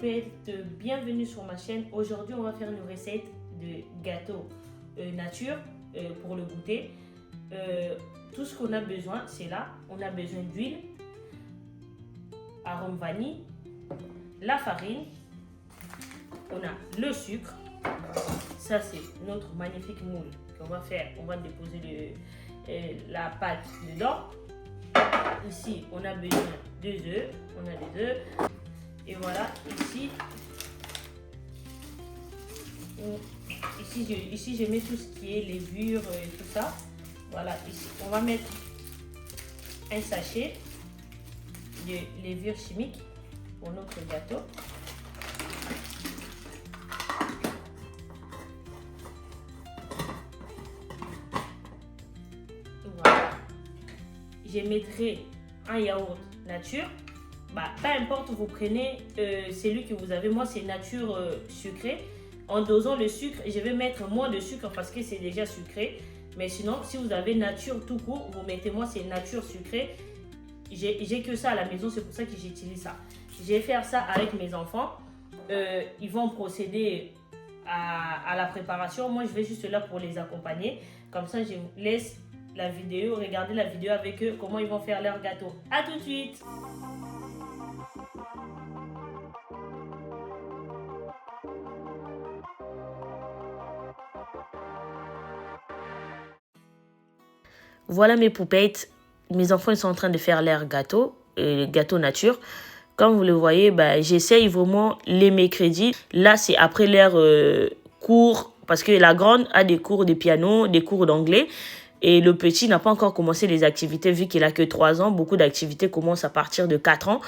poupettes, bienvenue sur ma chaîne. Aujourd'hui, on va faire une recette de gâteau nature pour le goûter. Tout ce qu'on a besoin, c'est là. On a besoin d'huile, arôme vanille, la farine, on a le sucre. Ça, c'est notre magnifique moule qu'on va faire. On va déposer la pâte dedans. Ici, on a besoin de œufs. On a des œufs. Et voilà, ici je mets tout ce qui est levure et tout ça. Voilà, ici, on va mettre un sachet de levure chimique pour notre gâteau. Voilà. Je mettrai un yaourt nature. Peu importe, vous prenez celui que vous avez. Moi, c'est nature sucrée. En dosant le sucre, je vais mettre moins de sucre parce que c'est déjà sucré. Mais sinon, si vous avez nature tout court, vous mettez moi, c'est nature sucrée. J'ai que ça à la maison, c'est pour ça que j'utilise ça. Je vais faire ça avec mes enfants. Ils vont procéder à la préparation. Moi, je vais juste là pour les accompagner. Comme ça, je vous laisse la vidéo, regardez la vidéo avec eux, comment ils vont faire leur gâteau. À tout de suite! Voilà mes poupettes. Mes enfants ils sont en train de faire leur gâteau, gâteau nature. Comme vous le voyez, j'essaye vraiment les mercredis. Là, c'est après leur cours, parce que la grande a des cours de piano, des cours d'anglais. Et le petit n'a pas encore commencé les activités vu qu'il a que 3 ans. Beaucoup d'activités commencent à partir de 4 ans.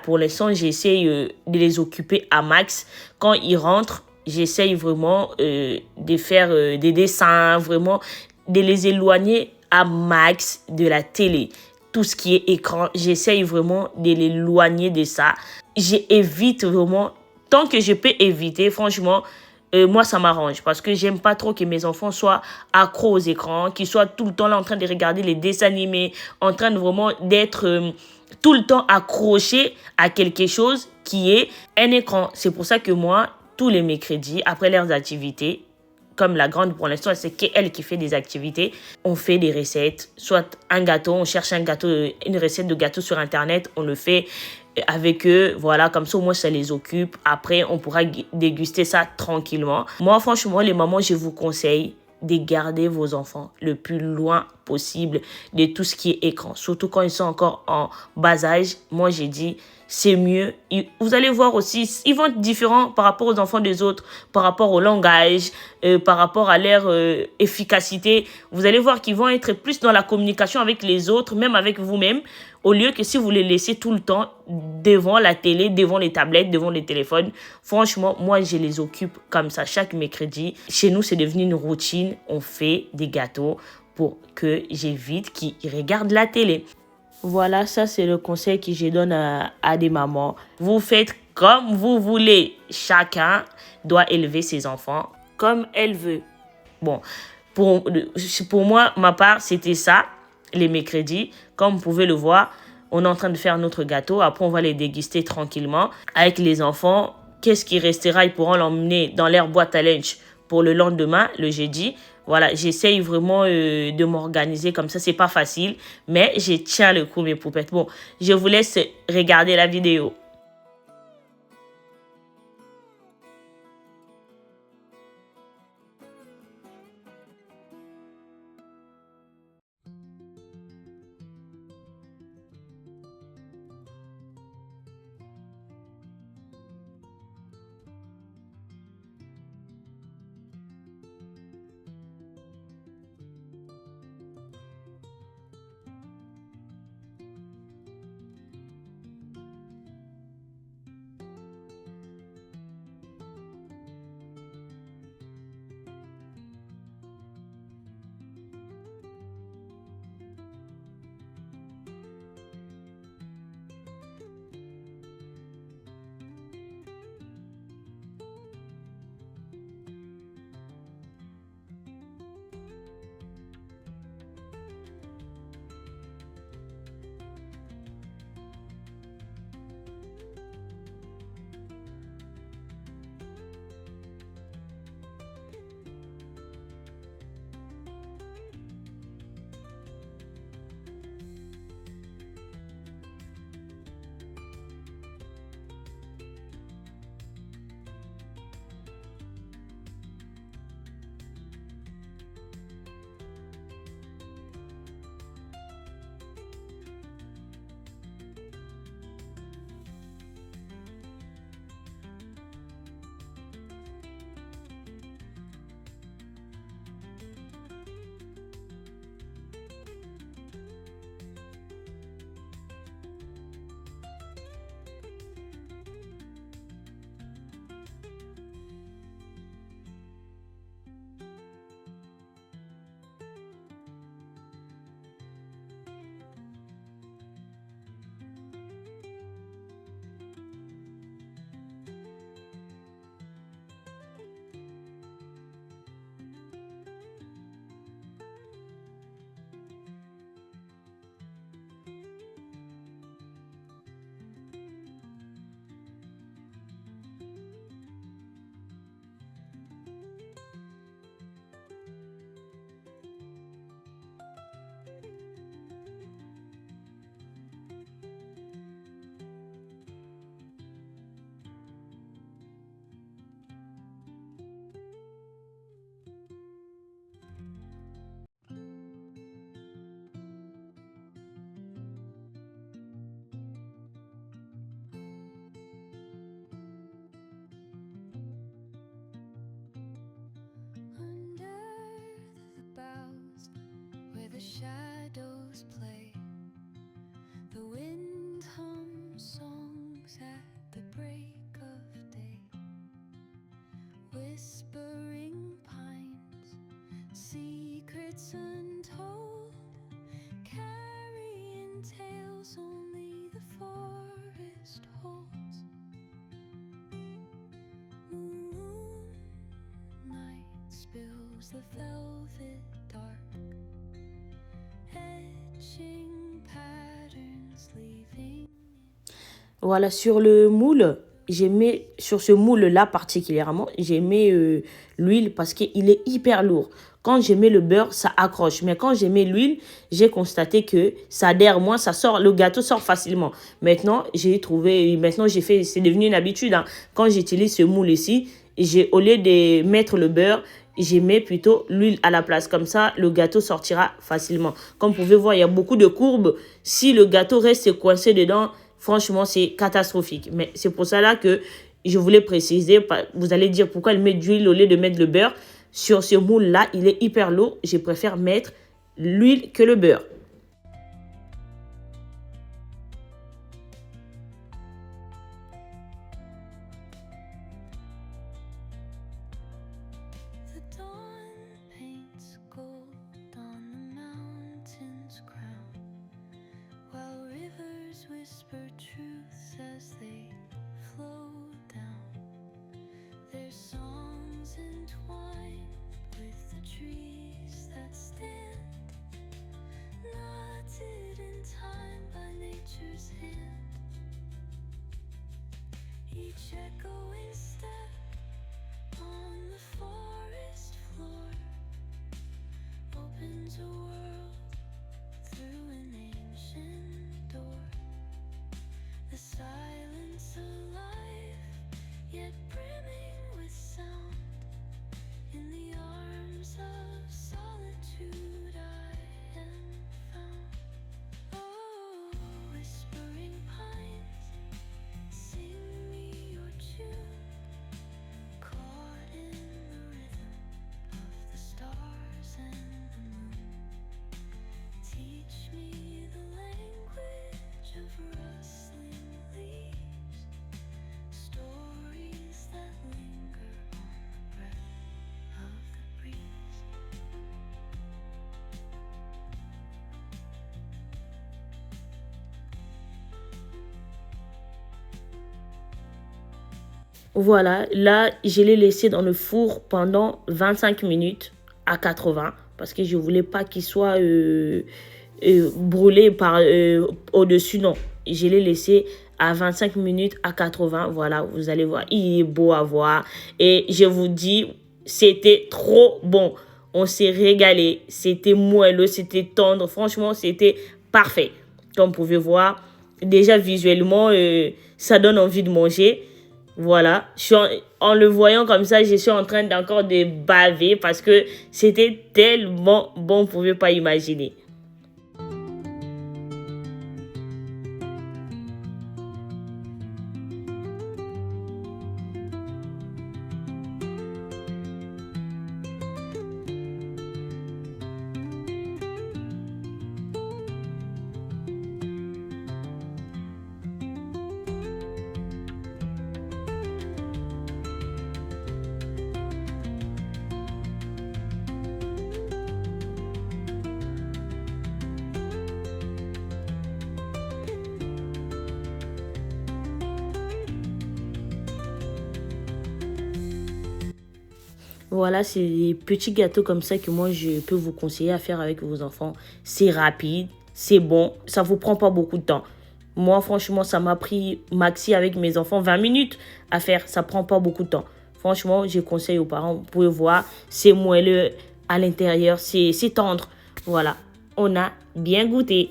Pour l'instant, j'essaye de les occuper à max. Quand ils rentrent, j'essaye vraiment de faire des dessins, vraiment de les éloigner à max de la télé. Tout ce qui est écran, j'essaye vraiment de l'éloigner de ça. J'évite vraiment, tant que je peux éviter, franchement, moi, ça m'arrange parce que j'aime pas trop que mes enfants soient accros aux écrans, qu'ils soient tout le temps là en train de regarder les dessins animés, en train de vraiment d'être tout le temps accrochés à quelque chose qui est un écran. C'est pour ça que moi, tous les mercredis, après leurs activités, comme la grande pour l'instant, c'est elle qui fait des activités. On fait des recettes, soit un gâteau, on cherche un gâteau, une recette de gâteau sur internet, on le fait avec eux, voilà, comme ça au moins ça les occupe. Après, on pourra déguster ça tranquillement. Moi, franchement, les mamans, je vous conseille de garder vos enfants le plus loin possible de tout ce qui est écran. Surtout quand ils sont encore en bas âge. Moi, j'ai dit, c'est mieux. Vous allez voir aussi, ils vont être différents par rapport aux enfants des autres, par rapport au langage, par rapport à leur efficacité. Vous allez voir qu'ils vont être plus dans la communication avec les autres, même avec vous-même, au lieu que si vous les laissez tout le temps devant la télé, devant les tablettes, devant les téléphones. Franchement, moi, je les occupe comme ça chaque mercredi. Chez nous, c'est devenu une routine. On fait des gâteaux pour que j'évite qu'ils regardent la télé. Voilà, ça c'est le conseil que je donne à des mamans. Vous faites comme vous voulez. Chacun doit élever ses enfants comme elle veut. Bon, pour moi, ma part, c'était ça, les mercredis. Comme vous pouvez le voir, on est en train de faire notre gâteau. Après, on va les déguster tranquillement. Avec les enfants, qu'est-ce qui restera? Ils pourront l'emmener dans leur boîte à lunch pour le lendemain, le jeudi. Voilà, j'essaye vraiment de m'organiser comme ça. C'est pas facile, mais je tiens le coup, mes poupettes. Bon, je vous laisse regarder la vidéo. the shadows play. The wind hums songs at the break of day. Whispering pines, secrets untold, carrying tales only the forest holds. Moonlight spills the velvet dark, etching patterns, leaving. Voilà, sur le moule, j'ai mis, sur ce moule-là particulièrement, j'ai mis l'huile parce qu'il est hyper lourd. Quand je mets le beurre, ça accroche. Mais quand je mets l'huile, j'ai constaté que ça adhère moins, ça sort, le gâteau sort facilement. Maintenant, j'ai fait, c'est devenu une habitude, hein. Quand j'utilise ce moule ici, au lieu de mettre le beurre, je mets plutôt l'huile à la place. Comme ça, le gâteau sortira facilement. Comme vous pouvez voir, il y a beaucoup de courbes. Si le gâteau reste coincé dedans, franchement, c'est catastrophique. Mais c'est pour ça là que je voulais préciser. Vous allez dire pourquoi elle met de l'huile au lieu de mettre le beurre. Sur ce moule-là, il est hyper lourd. Je préfère mettre l'huile que le beurre. The dawn paints gold on the mountain's crown, while rivers whisper truths as they flow down. Their songs entwine with the trees that stand, knotted in time by nature's hand. Each echoing step on the forest floor opens a world through an ancient door. The silence alive, yet brimming with sound. In the arms of solitude I am found. Oh, whispering pines, sing me your tune, caught in the rhythm of the stars and the moon. Teach me the language of rustling leaves, stories that linger on the breath of the breeze. Voilà, là, je l'ai laissé dans le four pendant 25 minutes à 80 parce que je ne voulais pas qu'il soit brûlé au-dessus. Non, je l'ai laissé à 25 minutes à 80. Voilà, vous allez voir, il est beau à voir. Et je vous dis, c'était trop bon. On s'est régalé. C'était moelleux, c'était tendre. Franchement, c'était parfait. Comme vous pouvez voir, déjà visuellement, ça donne envie de manger. Voilà, en le voyant comme ça, je suis en train d'encore de baver parce que c'était tellement bon, vous ne pouvez pas imaginer. Voilà, c'est des petits gâteaux comme ça que moi, je peux vous conseiller à faire avec vos enfants. C'est rapide, c'est bon, ça ne vous prend pas beaucoup de temps. Moi, franchement, ça m'a pris maxi avec mes enfants 20 minutes à faire. Ça ne prend pas beaucoup de temps. Franchement, je conseille aux parents. Vous pouvez voir, c'est moelleux à l'intérieur, c'est tendre. Voilà, on a bien goûté.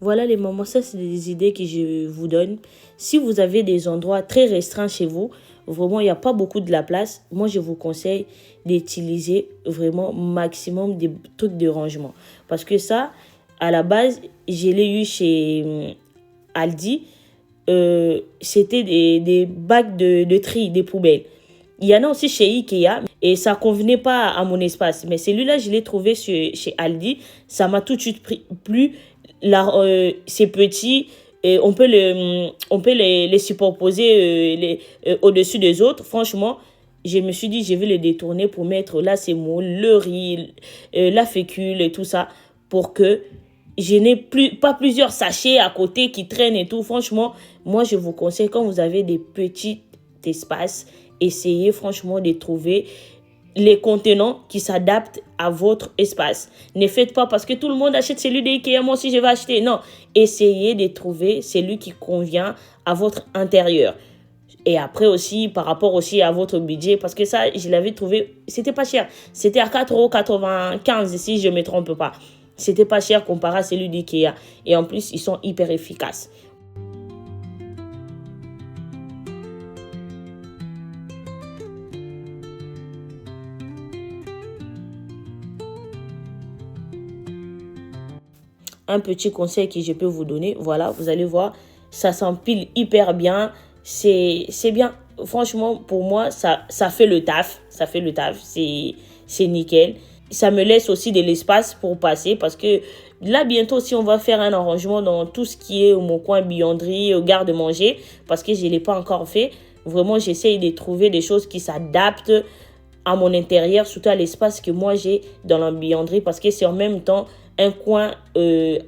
Voilà les mamans, ça c'est des idées que je vous donne. Si vous avez des endroits très restreints chez vous, vraiment, il n'y a pas beaucoup de la place. Moi, je vous conseille d'utiliser vraiment maximum des trucs de rangement. Parce que ça, à la base, je l'ai eu chez Aldi. C'était des bacs de tri, des poubelles. Il y en a aussi chez Ikea et ça convenait pas à mon espace. Mais celui-là, je l'ai trouvé chez Aldi. Ça m'a tout de suite plu. C'est petit. Et on peut les superposer au-dessus des autres. Franchement, je me suis dit, je vais les détourner pour mettre la semoule, le riz, la fécule et tout ça. Pour que je n'ai pas plusieurs sachets à côté qui traînent et tout. Franchement, moi, je vous conseille, quand vous avez des petits espaces, essayez franchement de trouver les contenants qui s'adaptent à votre espace. Ne faites pas parce que tout le monde achète celui d'IKEA, moi aussi je vais acheter. Non, essayez de trouver celui qui convient à votre intérieur. Et après aussi, par rapport aussi à votre budget, parce que ça, je l'avais trouvé, c'était pas cher. C'était à 4,95 € si je ne me trompe pas. C'était pas cher comparé à celui d'IKEA. Et en plus, ils sont hyper efficaces. Un petit conseil que je peux vous donner, voilà, vous allez voir, ça s'empile hyper bien, c'est bien. Franchement, pour moi, ça fait le taf, c'est nickel. Ça me laisse aussi de l'espace pour passer parce que là, bientôt, si on va faire un arrangement dans tout ce qui est mon coin buanderie, garde-manger, parce que je ne l'ai pas encore fait, vraiment, j'essaye de trouver des choses qui s'adaptent à mon intérieur, surtout à l'espace que moi j'ai dans la buanderie, parce que c'est en même temps un coin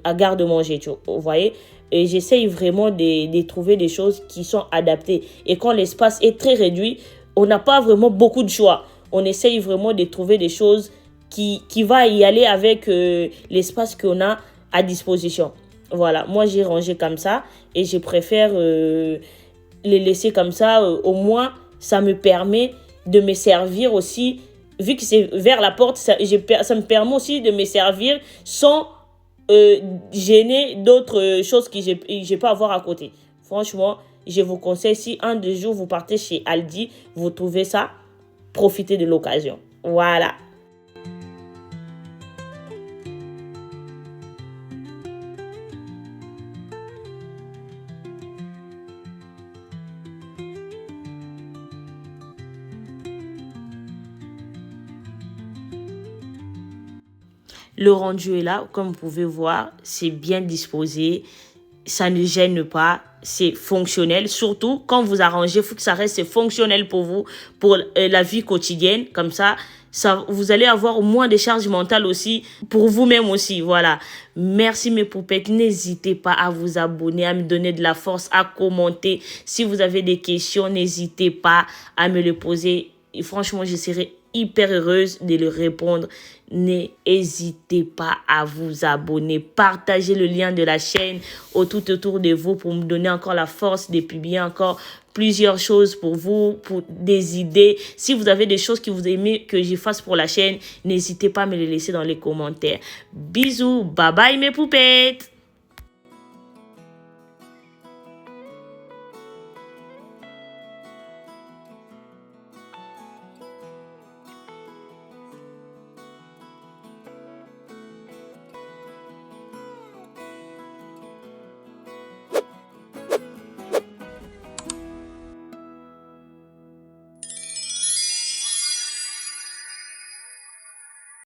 à garde-manger, vous voyez. Et j'essaye vraiment de trouver des choses qui sont adaptées. Et quand l'espace est très réduit, on n'a pas vraiment beaucoup de choix. On essaye vraiment de trouver des choses qui va y aller avec l'espace qu'on a à disposition. Voilà, moi j'ai rangé comme ça et je préfère les laisser comme ça. Au moins, ça me permet de me servir aussi, vu que c'est vers la porte, ça me permet aussi de me servir sans gêner d'autres choses que je peux avoir à côté. Franchement, je vous conseille, si un des jours vous partez chez Aldi, vous trouvez ça, profitez de l'occasion. Voilà. Le rendu est là, comme vous pouvez voir, c'est bien disposé, ça ne gêne pas, c'est fonctionnel. Surtout, quand vous arrangez, il faut que ça reste fonctionnel pour vous, pour la vie quotidienne. Comme ça, vous allez avoir moins de charge mentale aussi, pour vous-même aussi, voilà. Merci mes poupettes, n'hésitez pas à vous abonner, à me donner de la force, à commenter. Si vous avez des questions, n'hésitez pas à me les poser. Et franchement, je serai hyper heureuse de le répondre. N'hésitez pas à vous abonner, partagez le lien de la chaîne tout autour de vous pour me donner encore la force de publier encore plusieurs choses pour vous, pour des idées. Si vous avez des choses que vous aimez que j'y fasse pour la chaîne, n'hésitez pas à me les laisser dans les commentaires. Bisous, bye bye mes poupettes.